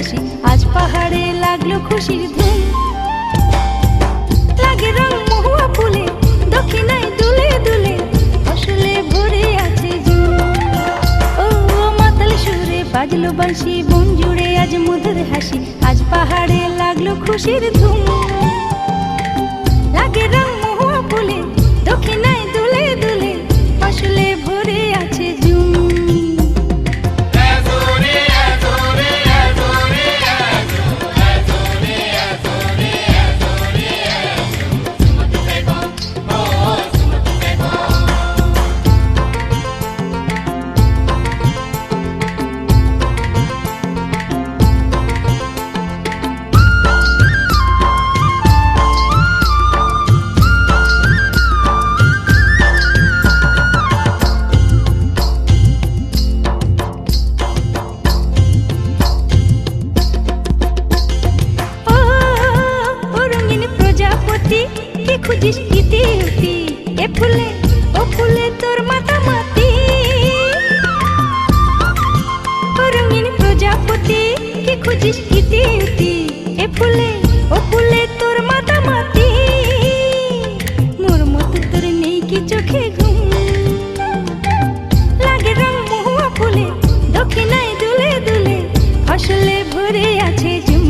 হাসি, আজ পাহাড়ে লাগলো খুশির ধুম। লাগে রং মহুয়া ফুলে, দক্ষিণায় দুলে দুলে, ফসলে ভরে আছে ঝুম। ও মাতাল সুরে বাজলো বাঁশি, বন জুড়ে আজ মধুর হাসি, আজ পাহাড়ে লাগলো খুশির ধুম। লাগে রং মহুয়া ফুলে, দক্ষিণায় দুলে দুলে, ফসলে ভরে আছে ঝুম। খুঁজিস ইতি উতি, এ ফুলে ও ফুলে তোর মাতামাতি। ও রঙিন প্রজাপতি, কি খুঁজিস ইতি উতি, এ ফুলে ও ফুলে তোর মাতামাতি। মোর মতো তোর নেই কি চোখে ঘুম। লাগে রং মহুয়া ফুলে, দক্ষিণায় দুলে দুলে, ফসলে ভরে আছে ঝুম।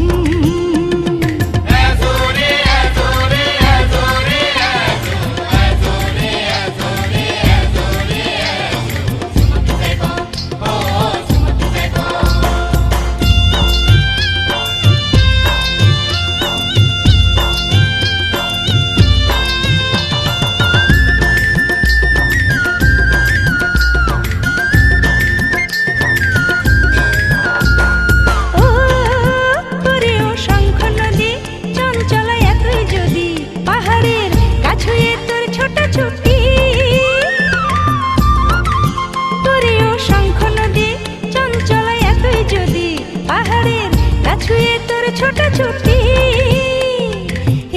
ছোট ছুটি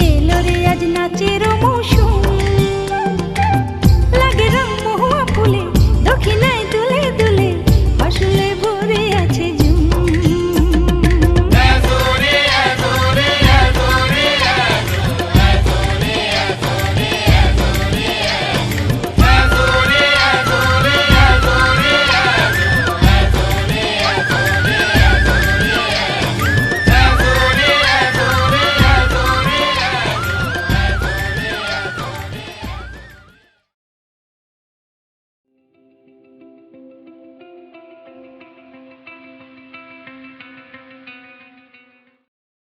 এলো রে আজ নাচের